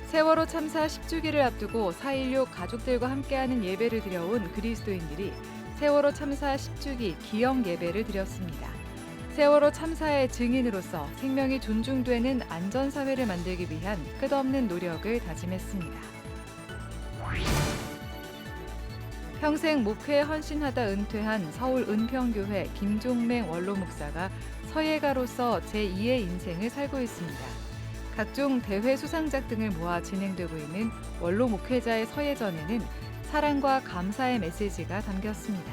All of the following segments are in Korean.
세월호 참사 10주기를 앞두고 4.16 가족들과 함께하는 예배를 드려온 그리스도인들이 세월호 참사 10주기 기억 예배를 드렸습니다. 세월호 참사의 증인으로서 생명이 존중되는 안전사회를 만들기 위한 끝없는 노력을 다짐했습니다. 평생 목회에 헌신하다 은퇴한 서울 은평교회 김종맹 원로 목사가 서예가로서 제2의 인생을 살고 있습니다. 각종 대회 수상작 등을 모아 진행되고 있는 원로 목회자의 서예전에는 사랑과 감사의 메시지가 담겼습니다.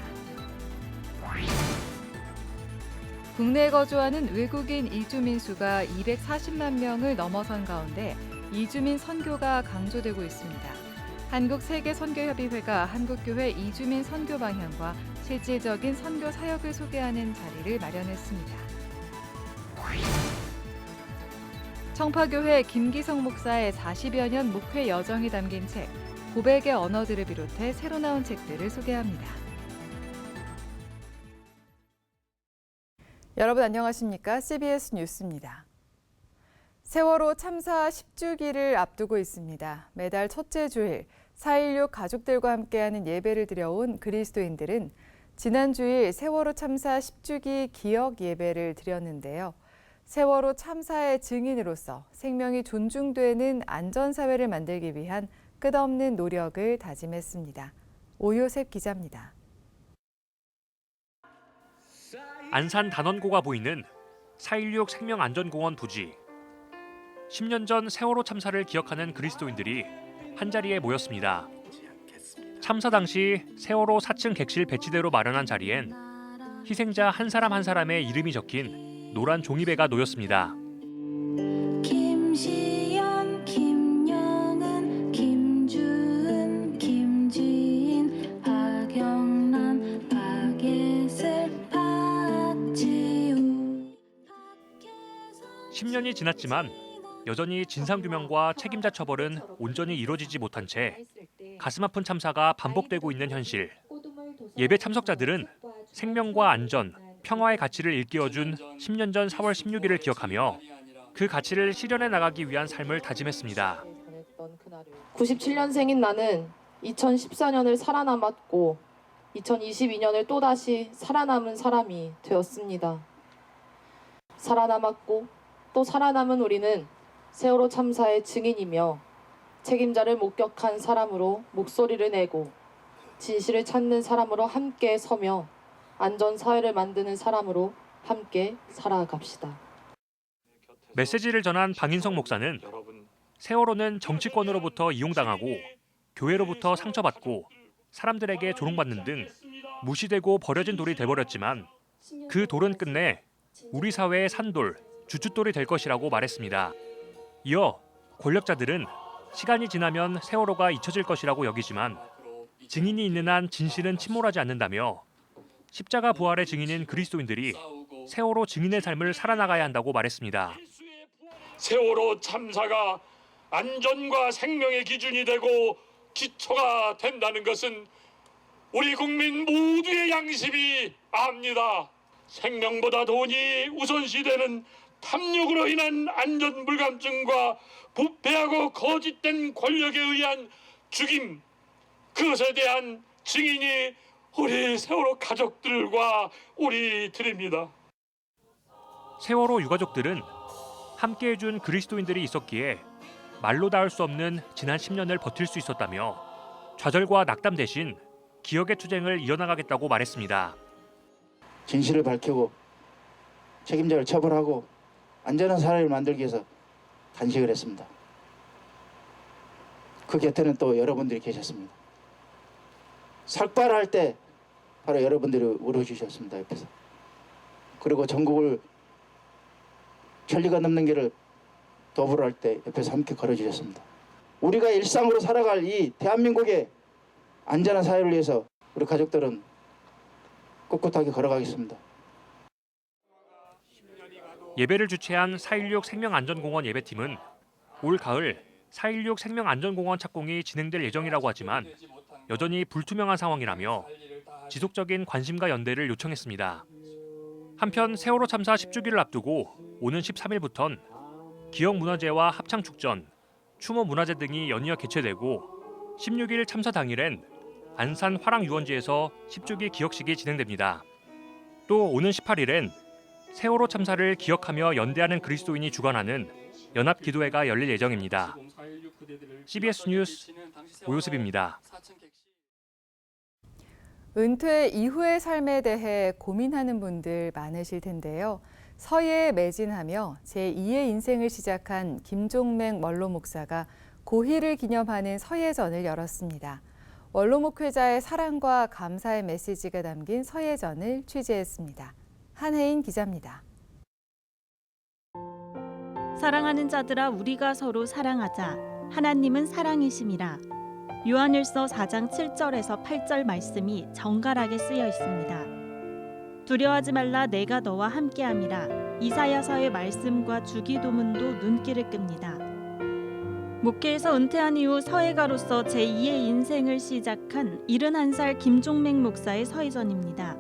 국내에 거주하는 외국인 이주민 수가 240만 명을 넘어선 가운데 이주민 선교가 강조되고 있습니다. 한국세계선교협의회가 한국교회 이주민 선교 방향과 실질적인 선교 사역을 소개하는 자리를 마련했습니다. 청파교회 김기성 목사의 40여 년 목회 여정이 담긴 책 고백의 언어들을 비롯해 새로 나온 책들을 소개합니다. 여러분 안녕하십니까? CBS 뉴스입니다. 세월호 참사 10주기를 앞두고 있습니다. 매달 첫째 주일 4.16 가족들과 함께하는 예배를 드려온 그리스도인들은 지난 주일 세월호 참사 10주기 기억 예배를 드렸는데요. 세월호 참사의 증인으로서 생명이 존중되는 안전사회를 만들기 위한 끝없는 노력을 다짐했습니다. 오요셉 기자입니다. 안산 단원고가 보이는 4.16 생명안전공원 부지. 10년 전 세월호 참사를 기억하는 그리스도인들이 한자리에 모였습니다. 참사 당시 세월호 4층 객실 배치대로 마련한 자리엔 희생자 한 사람 한 사람의 이름이 적힌 노란 종이배가 놓였습니다. 김시연, 김영은, 김주은, 김지인, 박영란, 박예슬, 박지우. 10년이 지났지만 여전히 진상규명과 책임자 처벌은 온전히 이루어지지 못한 채 가슴 아픈 참사가 반복되고 있는 현실. 예배 참석자들은 생명과 안전, 평화의 가치를 일깨워준 10년 전 4월 16일을 기억하며 그 가치를 실현해 나가기 위한 삶을 다짐했습니다. 97년생인 나는 2014년을 살아남았고 2022년을 또다시 살아남은 사람이 되었습니다. 살아남았고 또 살아남은 우리는 세월호 참사의 증인이며 책임자를 목격한 사람으로 목소리를 내고 진실을 찾는 사람으로 함께 서며 안전사회를 만드는 사람으로 함께 살아갑시다. 메시지를 전한 방인성 목사는 세월호는 정치권으로부터 이용당하고 교회로부터 상처받고 사람들에게 조롱받는 등 무시되고 버려진 돌이 돼버렸지만 그 돌은 끝내 우리 사회의 산돌, 주춧돌이 될 것이라고 말했습니다. 이어 권력자들은 시간이 지나면 세월호가 잊혀질 것이라고 여기지만 증인이 있는 한 진실은 침몰하지 않는다며 십자가 부활의 증인인 그리스도인들이 세월호 증인의 삶을 살아나가야 한다고 말했습니다. 세월호 참사가 안전과 생명의 기준이 되고 기초가 된다는 것은 우리 국민 모두의 양심이 압니다. 생명보다 돈이 우선시되는 탐욕으로 인한 안전 불감증과 부패하고 거짓된 권력에 의한 죽임, 그것에 대한 증인이 우리 세월호 가족들과 우리들입니다. 세월호 유가족들은 함께해준 그리스도인들이 있었기에 말로 닿을 수 없는 지난 10년을 버틸 수 있었다며 좌절과 낙담 대신 기억의 투쟁을 이어나가겠다고 말했습니다. 진실을 밝히고 책임자를 처벌하고 안전한 사회를 만들기 위해서 단식을 했습니다. 그 곁에는 또 여러분들이 계셨습니다. 삭발할 때 바로 여러분들이 울어주셨습니다. 옆에서. 그리고 전국을 천리가 넘는 길을 도보를 할 때 옆에서 함께 걸어주셨습니다. 우리가 일상으로 살아갈 이 대한민국의 안전한 사회를 위해서 우리 가족들은 꿋꿋하게 걸어가겠습니다. 예배를 주최한 4.16 생명안전공원 예배팀은 올 가을 4.16 생명안전공원 착공이 진행될 예정이라고 하지만 여전히 불투명한 상황이라며 지속적인 관심과 연대를 요청했습니다. 한편 세월호 참사 10주기를 앞두고 오는 13일부턴 기억문화제와 합창축전, 추모 문화제 등이 연이어 개최되고 16일 참사 당일엔 안산 화랑유원지에서 10주기 기억식이 진행됩니다. 또 오는 18일엔 세월호 참사를 기억하며 연대하는 그리스도인이 주관하는 연합기도회가 열릴 예정입니다. CBS 뉴스 오요섭입니다. 은퇴 이후의 삶에 대해 고민하는 분들 많으실 텐데요. 서예에 매진하며 제2의 인생을 시작한 김종맹 원로 목사가 고희를 기념하는 서예전을 열었습니다. 원로 목회자의 사랑과 감사의 메시지가 담긴 서예전을 취재했습니다. 한혜인 기자입니다. 사랑하는 자들아 우리가 서로 사랑하자. 하나님은 사랑이심이라. 요한일서 4장 7절에서 8절 말씀이 정갈하게 쓰여 있습니다. 두려워하지 말라 내가 너와 함께함이라. 이사야서의 말씀과 주기도문도 눈길을 끕니다. 목회에서 은퇴한 이후 서예가로서 제2의 인생을 시작한 71살 김종맹 목사의 서예전입니다.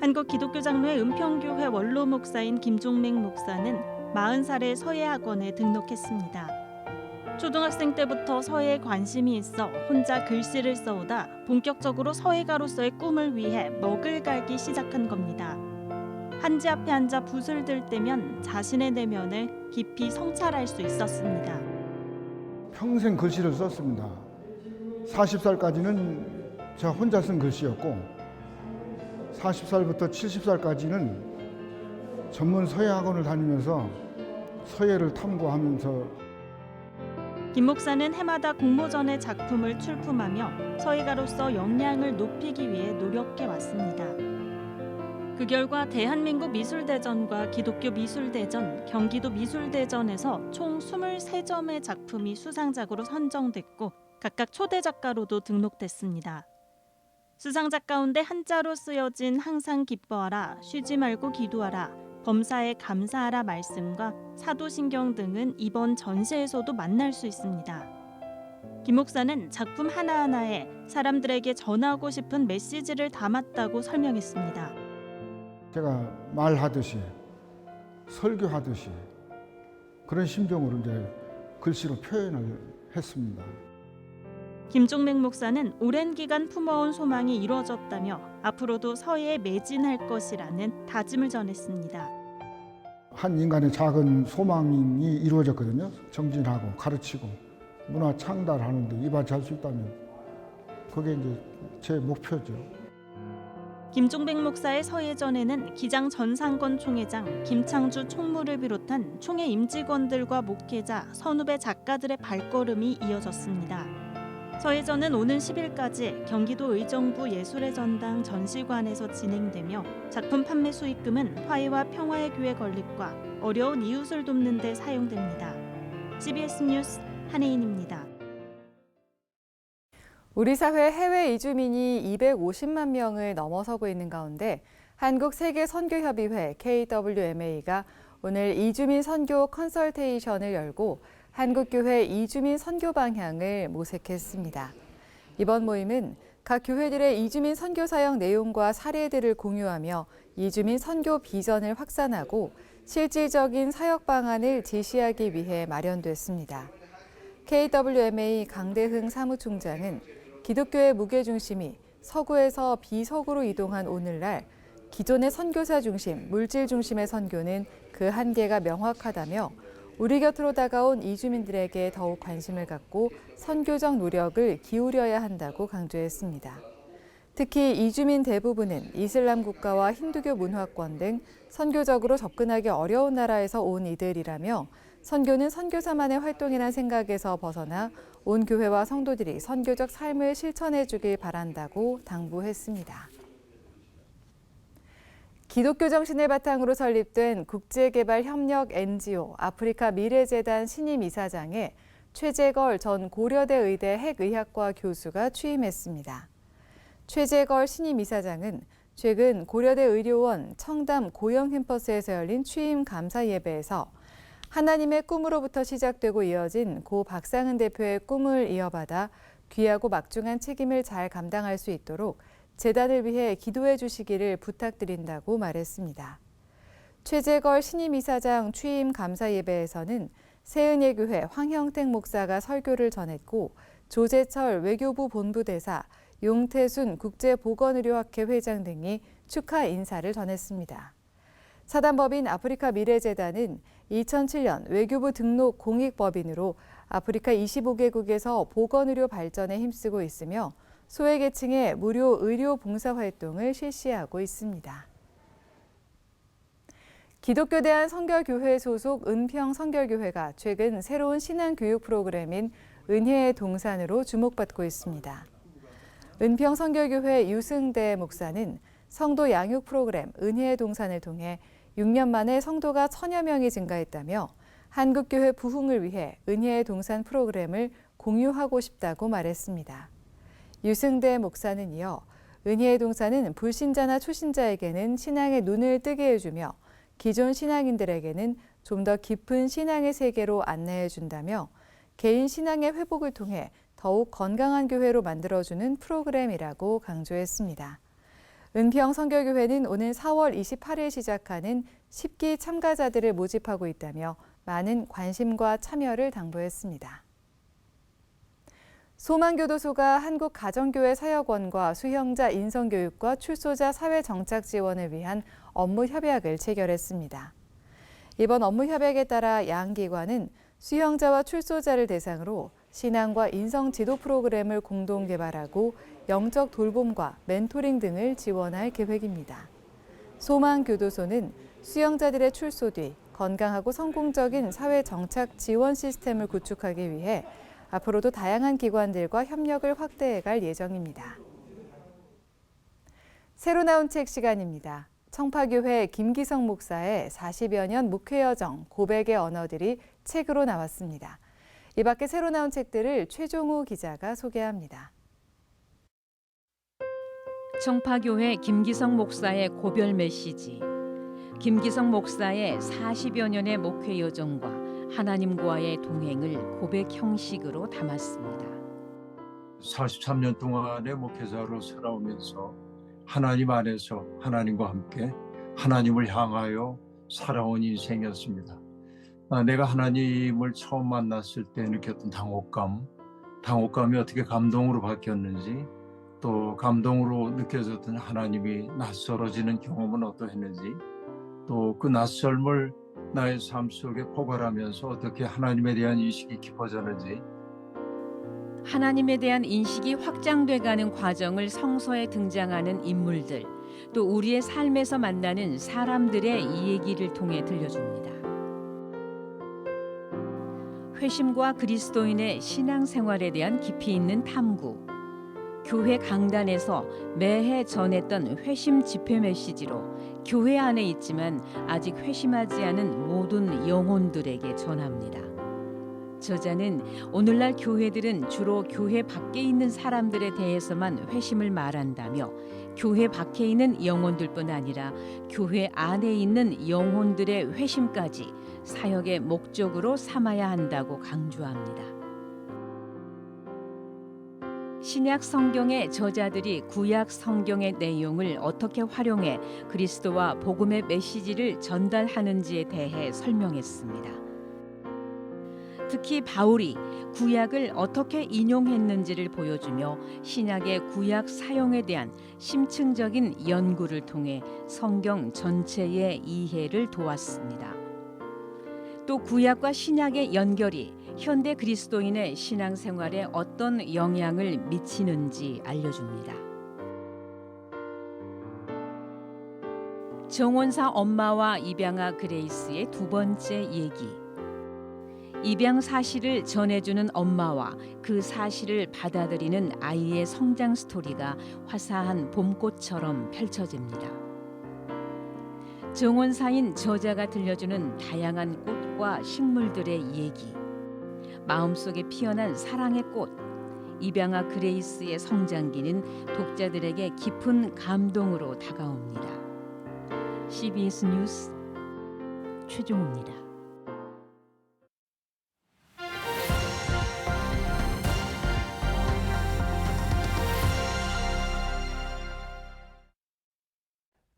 한국기독교장로회 은평교회 원로 목사인 김종맹 목사는 40살에 서예학원에 등록했습니다. 초등학생 때부터 서예에 관심이 있어 혼자 글씨를 써오다 본격적으로 서예가로서의 꿈을 위해 먹을 갈기 시작한 겁니다. 한지 앞에 앉아 붓을 들 때면 자신의 내면을 깊이 성찰할 수 있었습니다. 평생 글씨를 썼습니다. 40살까지는 제가 혼자 쓴 글씨였고 40살부터 70살까지는 전문 서예학원을 다니면서 서예를 탐구하면서 김 목사는 해마다 공모전의 작품을 출품하며 서예가로서 역량을 높이기 위해 노력해 왔습니다. 그 결과 대한민국 미술대전과 기독교 미술대전, 경기도 미술대전에서 총 23점의 작품이 수상작으로 선정됐고 각각 초대 작가로도 등록됐습니다. 수상작 가운데 한자로 쓰여진 항상 기뻐하라, 쉬지 말고 기도하라, 범사에 감사하라 말씀과 사도신경 등은 이번 전시에서도 만날 수 있습니다. 김 목사는 작품 하나하나에 사람들에게 전하고 싶은 메시지를 담았다고 설명했습니다. 제가 말하듯이 설교하듯이 그런 심정으로 이제 글씨로 표현을 했습니다. 김종맹 목사는 오랜 기간 품어온 소망이 이루어졌다며 앞으로도 서예에 매진할 것이라는 다짐을 전했습니다. 한 인간의 작은 소망이 이루어졌거든요. 정진하고 가르치고 문화 창달하는데 이바지할 수 있다면 그게 이제 제 목표죠. 김종백 목사의 서예전에는 기장 전상건 총회장, 김창주 총무를 비롯한 총회 임직원들과 목회자, 선후배 작가들의 발걸음이 이어졌습니다. 서예전은 오는 10일까지 경기도 의정부 예술의 전당 전시관에서 진행되며 작품 판매 수익금은 화해와 평화의 교회 건립과 어려운 이웃을 돕는 데 사용됩니다. CBS 뉴스 한혜인입니다. 우리 사회 해외 이주민이 250만 명을 넘어서고 있는 가운데 한국세계선교협의회 KWMA가 오늘 이주민 선교 컨설테이션을 열고 한국교회 이주민 선교 방향을 모색했습니다. 이번 모임은 각 교회들의 이주민 선교 사역 내용과 사례들을 공유하며 이주민 선교 비전을 확산하고 실질적인 사역 방안을 제시하기 위해 마련됐습니다. KWMA 강대흥 사무총장은 기독교의 무게중심이 서구에서 비서구로 이동한 오늘날 기존의 선교사 중심, 물질 중심의 선교는 그 한계가 명확하다며 우리 곁으로 다가온 이주민들에게 더욱 관심을 갖고 선교적 노력을 기울여야 한다고 강조했습니다. 특히 이주민 대부분은 이슬람 국가와 힌두교 문화권 등 선교적으로 접근하기 어려운 나라에서 온 이들이라며 선교는 선교사만의 활동이란 생각에서 벗어나 온 교회와 성도들이 선교적 삶을 실천해 주길 바란다고 당부했습니다. 기독교 정신을 바탕으로 설립된 국제개발협력 NGO 아프리카 미래재단 신임 이사장에 최재걸 전 고려대 의대 핵의학과 교수가 취임했습니다. 최재걸 신임 이사장은 최근 고려대 의료원 청담 고영 캠퍼스에서 열린 취임 감사 예배에서 하나님의 꿈으로부터 시작되고 이어진 고 박상은 대표의 꿈을 이어받아 귀하고 막중한 책임을 잘 감당할 수 있도록 재단을 위해 기도해 주시기를 부탁드린다고 말했습니다. 최재걸 신임 이사장 취임 감사 예배에서는 새은예교회 황형택 목사가 설교를 전했고 조재철 외교부 본부대사, 용태순 국제보건의료학회 회장 등이 축하 인사를 전했습니다. 사단법인 아프리카 미래재단은 2007년 외교부 등록 공익법인으로 아프리카 25개국에서 보건의료 발전에 힘쓰고 있으며 소외계층의 무료 의료 봉사 활동을 실시하고 있습니다. 기독교 대한성결교회 소속 은평 성결교회가 최근 새로운 신앙교육 프로그램인 은혜의 동산으로 주목받고 있습니다. 은평 성결교회 유승대 목사는 성도 양육 프로그램 은혜의 동산을 통해 6년 만에 성도가 1000여 명이 증가했다며 한국교회 부흥을 위해 은혜의 동산 프로그램을 공유하고 싶다고 말했습니다. 유승대 목사는 이어 은혜의 동산은 불신자나 초신자에게는 신앙의 눈을 뜨게 해주며 기존 신앙인들에게는 좀 더 깊은 신앙의 세계로 안내해 준다며 개인 신앙의 회복을 통해 더욱 건강한 교회로 만들어주는 프로그램이라고 강조했습니다. 은평 성결교회는 오는 4월 28일 시작하는 10기 참가자들을 모집하고 있다며 많은 관심과 참여를 당부했습니다. 소망교도소가 한국가정교회 사역원과 수형자 인성교육과 출소자 사회정착 지원을 위한 업무 협약을 체결했습니다. 이번 업무 협약에 따라 양 기관은 수형자와 출소자를 대상으로 신앙과 인성 지도 프로그램을 공동 개발하고 영적 돌봄과 멘토링 등을 지원할 계획입니다. 소망교도소는 수형자들의 출소 뒤 건강하고 성공적인 사회정착 지원 시스템을 구축하기 위해 앞으로도 다양한 기관들과 협력을 확대해갈 예정입니다. 새로 나온 책 시간입니다. 청파교회 김기성 목사의 40여 년 목회 여정, 고백의 언어들이 책으로 나왔습니다. 이 밖에 새로 나온 책들을 최종우 기자가 소개합니다. 청파교회 김기성 목사의 고별 메시지, 김기성 목사의 40여 년의 목회 여정과 하나님과의 동행을 고백 형식으로 담았습니다. 43년 동안의 목회자로 살아오면서 하나님 안에서 하나님과 함께 하나님을 향하여 살아온 인생이었습니다. 내가 하나님을 처음 만났을 때 느꼈던 당혹감이 어떻게 감동으로 바뀌었는지, 또 감동으로 느껴졌던 하나님이 낯설어지는 경험은 어떠했는지, 또 그 낯설음을 나의 삶 속에 포괄하면서 어떻게 하나님에 대한 인식이 깊어졌는지, 하나님에 대한 인식이 확장돼가는 과정을 성서에 등장하는 인물들, 또 우리의 삶에서 만나는 사람들의 이야기를 통해 들려줍니다. 회심과 그리스도인의 신앙생활에 대한 깊이 있는 탐구, 교회 강단에서 매해 전했던 회심 집회 메시지로 교회 안에 있지만 아직 회심하지 않은 모든 영혼들에게 전합니다. 저자는 오늘날 교회들은 주로 교회 밖에 있는 사람들에 대해서만 회심을 말한다며 교회 밖에 있는 영혼들뿐 아니라 교회 안에 있는 영혼들의 회심까지 사역의 목적으로 삼아야 한다고 강조합니다. 신약 성경의 저자들이 구약 성경의 내용을 어떻게 활용해 그리스도와 복음의 메시지를 전달하는지에 대해 설명했습니다. 특히 바울이 구약을 어떻게 인용했는지를 보여주며 신약의 구약 사용에 대한 심층적인 연구를 통해 성경 전체의 이해를 도왔습니다. 또 구약과 신약의 연결이 현대 그리스도인의 신앙생활에 어떤 영향을 미치는지 알려줍니다. 정원사 엄마와 입양아 그레이스의 두 번째 얘기. 입양 사실을 전해주는 엄마와 그 사실을 받아들이는 아이의 성장 스토리가 화사한 봄꽃처럼 펼쳐집니다. 정원사인 저자가 들려주는 다양한 꽃과 식물들의 얘기, 마음속에 피어난 사랑의 꽃, 입양아 그레이스의 성장기는 독자들에게 깊은 감동으로 다가옵니다. CBS 뉴스 최종우입니다.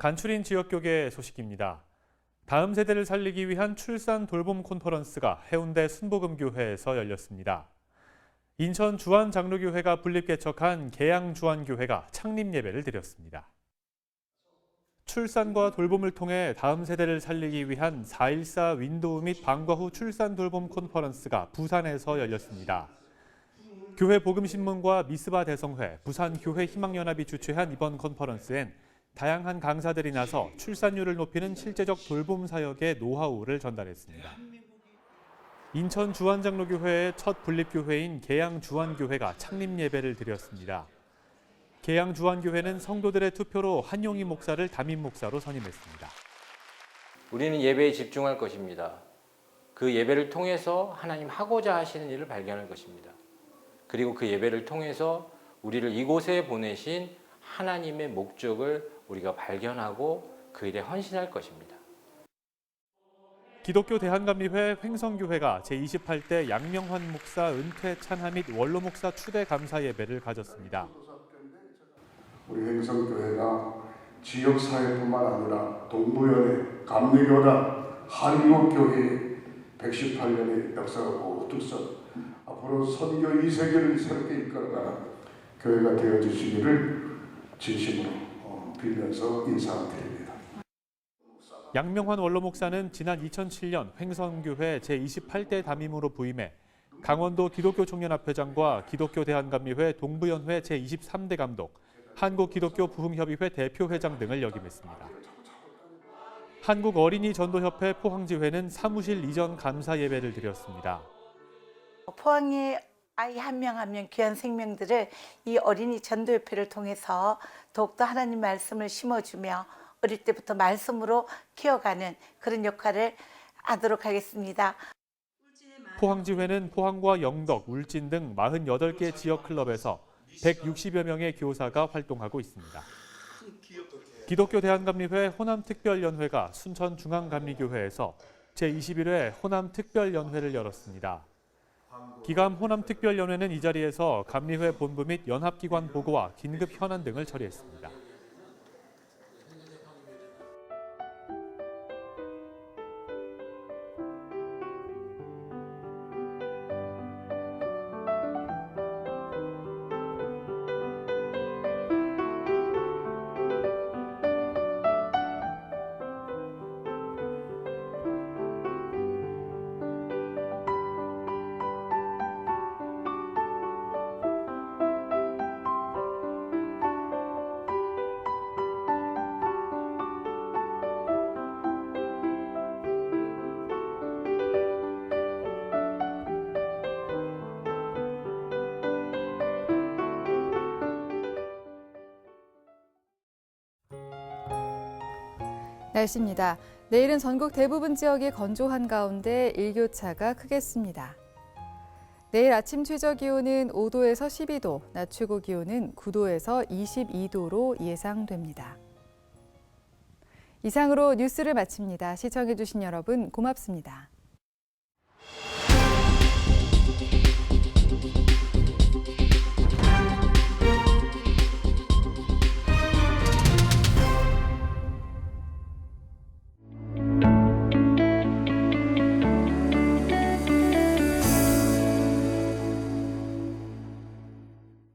간추린 지역교계 소식입니다. 다음 세대를 살리기 위한 출산 돌봄 컨퍼런스가 해운대 순복음교회에서 열렸습니다. 인천 주안장로교회가 분립개척한 계양주안교회가 창립 예배를 드렸습니다. 출산과 돌봄을 통해 다음 세대를 살리기 위한 4.14 윈도우 및 방과 후 출산 돌봄 컨퍼런스가 부산에서 열렸습니다. 교회 복음신문과 미스바 대성회, 부산교회 희망연합이 주최한 이번 컨퍼런스엔 다양한 강사들이 나서 출산율을 높이는 실제적 돌봄 사역의 노하우를 전달했습니다. 인천 주안장로교회의 첫 분립교회인 계양주안교회가 창립 예배를 드렸습니다. 계양주안교회는 성도들의 투표로 한용희 목사를 담임 목사로 선임했습니다. 우리는 예배에 집중할 것입니다. 그 예배를 통해서 하나님 하고자 하시는 일을 발견할 것입니다. 그리고 그 예배를 통해서 우리를 이곳에 보내신 하나님의 목적을 우리가 발견하고 그 일에 헌신할 것입니다. 기독교 대한감리회 횡성교회가 제28대 양명환 목사 은퇴 찬하 및 원로 목사 추대 감사 예배를 가졌습니다. 우리 횡성교회가 지역사회뿐만 아니라 동부연회, 감리교단, 한국교회 118년의 역사가 우뚝선 앞으로 선교 2세기를 새롭게 이끌어가는 교회가 되어주시기를 진심으로 빌면서 인사드립니다. 양명환 원로 목사는 지난 2007년 횡성교회 제28대 담임으로 부임해 강원도 기독교 총연합회장과 기독교 대한감리회 동부연회 제23대 감독, 한국기독교 부흥협의회 대표회장 등을 역임했습니다. 한국어린이전도협회 포항지회는 사무실 이전 감사 예배를 드렸습니다. 포항의 아이 한 명 한 명 귀한 생명들을 이 어린이 전도협회를 통해서 더욱더 하나님 말씀을 심어주며 어릴 때부터 말씀으로 키워가는 그런 역할을 하도록 하겠습니다. 포항지회는 포항과 영덕, 울진 등 48개 지역 클럽에서 160여 명의 교사가 활동하고 있습니다. 기독교 대한감리회 호남특별연회가 순천중앙감리교회에서 제21회 호남특별연회를 열었습니다. 기감 호남특별연회는 이 자리에서 감리회 본부 및 연합기관 보고와 긴급 현안 등을 처리했습니다. 날씨입니다. 내일은 전국 대부분 지역이 건조한 가운데 일교차가 크겠습니다. 내일 아침 최저 기온은 5도에서 12도, 낮 최고 기온은 9도에서 22도로 예상됩니다. 이상으로 뉴스를 마칩니다. 시청해주신 여러분 고맙습니다.